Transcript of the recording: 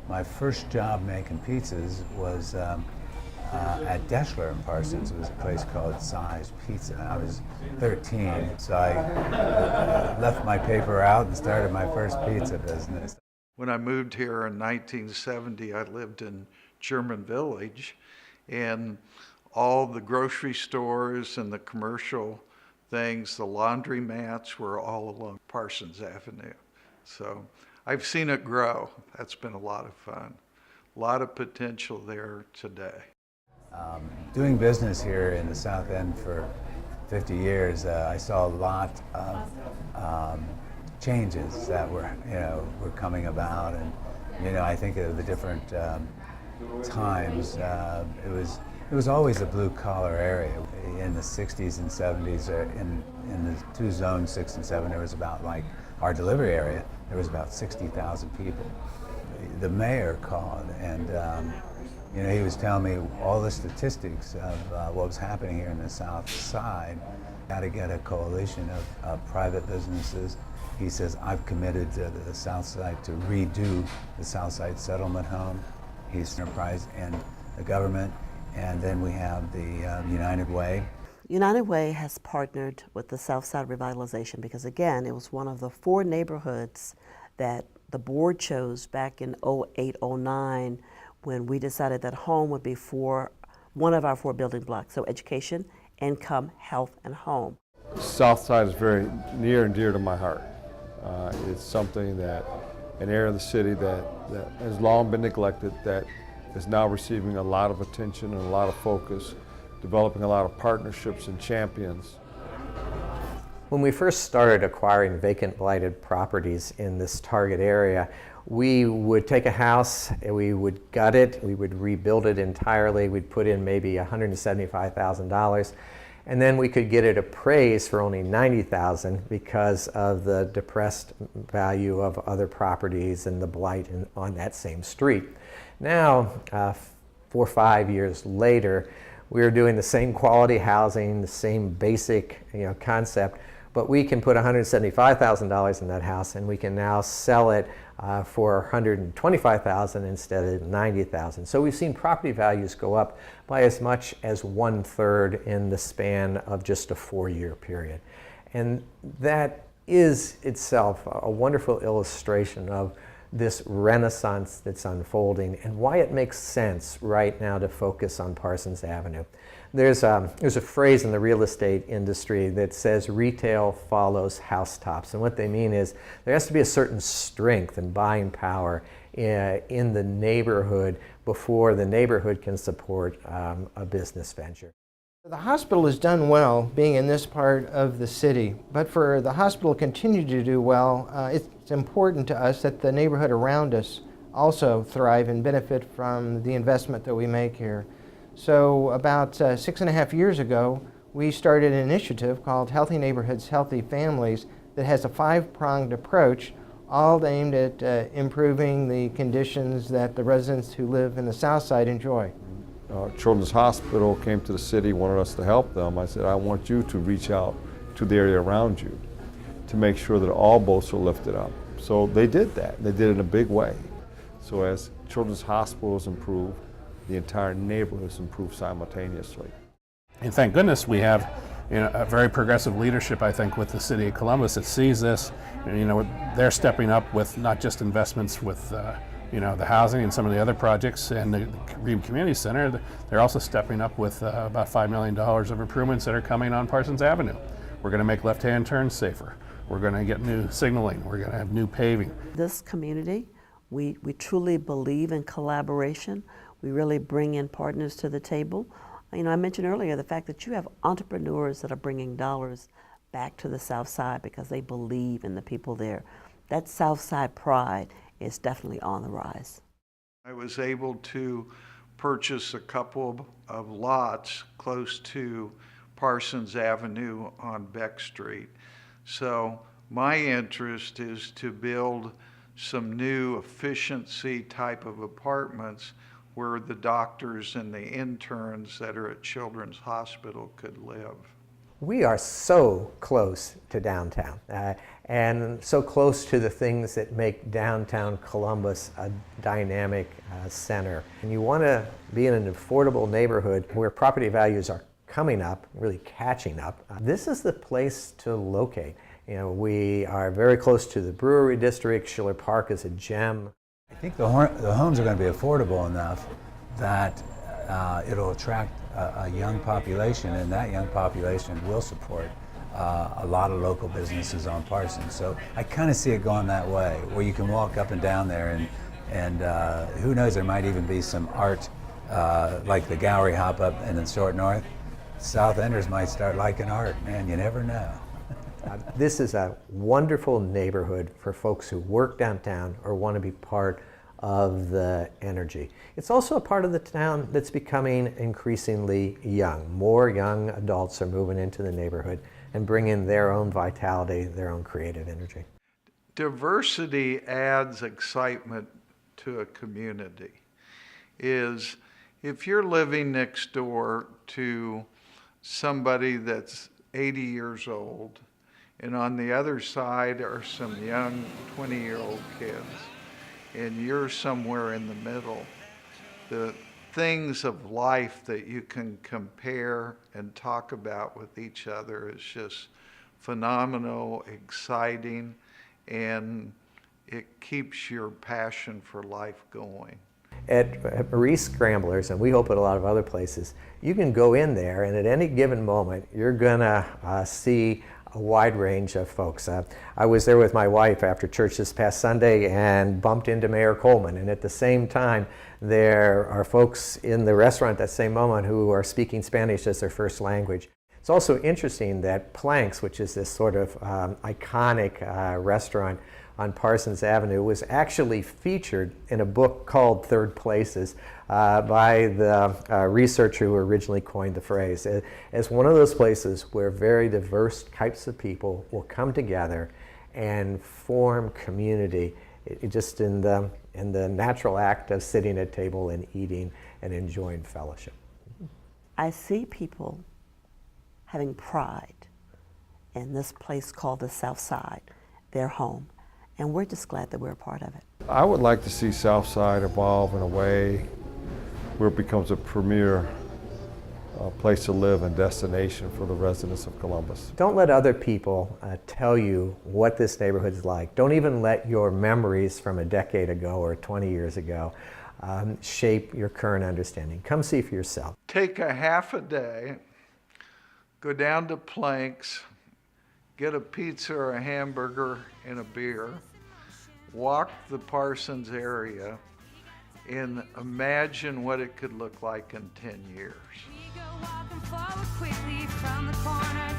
My first job making pizzas was at Deschler in Parsons. It was a place called Size Pizza. I was 13, so I left my paper out and started my first pizza business. When I moved here in 1970, I lived in German Village, and all the grocery stores and the commercial things, the laundromats were all along Parsons Avenue. So I've seen it grow. That's been a lot of fun. A lot of potential there today. Doing business here in the South End for 50 years, I saw a lot of changes that were coming about, and I think of the different times. It was always a blue collar area. In the 60s and 70s, in the two zones, 6 and 7, there was about, like our delivery area, there was about 60,000 people. The mayor called, and he was telling me all the statistics of what was happening here in the South Side. Got to get a coalition of private businesses. He says, I've committed to the South Side to redo the South Side Settlement Home. He's enterprise and the government. And then we have the United Way. United Way has partnered with the South Side Revitalization because, again, it was one of the 4 neighborhoods that the board chose back in 08, 09, when we decided that home would be one of our 4 building blocks. So education, income, health, and home. South Side is very near and dear to my heart. It's something that, an area of the city that has long been neglected, that is now receiving a lot of attention and a lot of focus, developing a lot of partnerships and champions. When we first started acquiring vacant blighted properties in this target area, we would take a house, and we would gut it, we would rebuild it entirely, we'd put in maybe $175,000, and then we could get it appraised for only $90,000 because of the depressed value of other properties and the blight on that same street. Now, 4 or 5 years later, we are doing the same quality housing, the same basic concept, but we can put $175,000 in that house, and we can now sell it for $125,000 instead of $90,000. So we've seen property values go up by as much as 1/3 in the span of just a 4-year period. And that is itself a wonderful illustration of this renaissance that's unfolding and why it makes sense right now to focus on Parsons Avenue. There's a phrase in the real estate industry that says retail follows housetops, and what they mean is there has to be a certain strength and buying power in the neighborhood before the neighborhood can support a business venture. The hospital has done well being in this part of the city, but for the hospital to continue to do well, it's important to us that the neighborhood around us also thrive and benefit from the investment that we make here. So about 6.5 years ago, we started an initiative called Healthy Neighborhoods, Healthy Families that has a 5-pronged approach, all aimed at improving the conditions that the residents who live in the South Side enjoy. Children's Hospital came to the city, wanted us to help them. I said, I want you to reach out to the area around you to make sure that all boats are lifted up. So they did that. They did it in a big way. So as Children's Hospitals improve, the entire neighborhood has improved simultaneously. And thank goodness we have a very progressive leadership, I think, with the city of Columbus that sees this. And, they're stepping up with not just investments with the housing and some of the other projects and the Reed Community Center. They're also stepping up with about $5 million of improvements that are coming on Parsons Avenue. We're going to make left-hand turns safer. We're going to get new signaling. We're going to have new paving. This community, we truly believe in collaboration. We really bring in partners to the table. I mentioned earlier the fact that you have entrepreneurs that are bringing dollars back to the South Side because they believe in the people there. That South Side pride is definitely on the rise. I was able to purchase a couple of lots close to Parsons Avenue on Beck Street. So my interest is to build some new efficiency type of apartments where the doctors and the interns that are at Children's Hospital could live. We are so close to downtown and so close to the things that make downtown Columbus a dynamic center. And you want to be in an affordable neighborhood where property values are coming up, really catching up. This is the place to locate. You know, we are very close to the Brewery District. Schiller Park is a gem. I think the homes are going to be affordable enough that it'll attract a young population, and that young population will support a lot of local businesses on Parsons. So I kind of see it going that way, where you can walk up and down there, and who knows, there might even be some art, like the gallery hop up in the Short North. South Enders might start liking art, man, you never know. This is a wonderful neighborhood for folks who work downtown or want to be part of the energy. It's also a part of the town that's becoming increasingly young. More young adults are moving into the neighborhood and bringing their own vitality, their own creative energy. Diversity adds excitement to a community. If you're living next door to somebody that's 80 years old, and on the other side are some young 20-year-old kids, and you're somewhere in the middle, the things of life that you can compare and talk about with each other is just phenomenal, exciting, and it keeps your passion for life going. At Maurice Scramblers, and we hope at a lot of other places, you can go in there and at any given moment you're gonna see a wide range of folks. I was there with my wife after church this past Sunday and bumped into Mayor Coleman, and at the same time there are folks in the restaurant at that same moment who are speaking Spanish as their first language. It's also interesting that Planks, which is this sort of iconic restaurant on Parsons Avenue, was actually featured in a book called Third Places by the researcher who originally coined the phrase, as one of those places where very diverse types of people will come together and form community, just in the natural act of sitting at table and eating and enjoying fellowship. I see people having pride in this place called the South Side, their home. And we're just glad that we're a part of it. I would like to see Southside evolve in a way where it becomes a premier place to live and destination for the residents of Columbus. Don't let other people tell you what this neighborhood is like. Don't even let your memories from a decade ago or 20 years ago shape your current understanding. Come see for yourself. Take a half a day, go down to Planks, get a pizza or a hamburger and a beer, walk the Parsons area, and imagine what it could look like in 10 years. We go walking forward quickly from the corner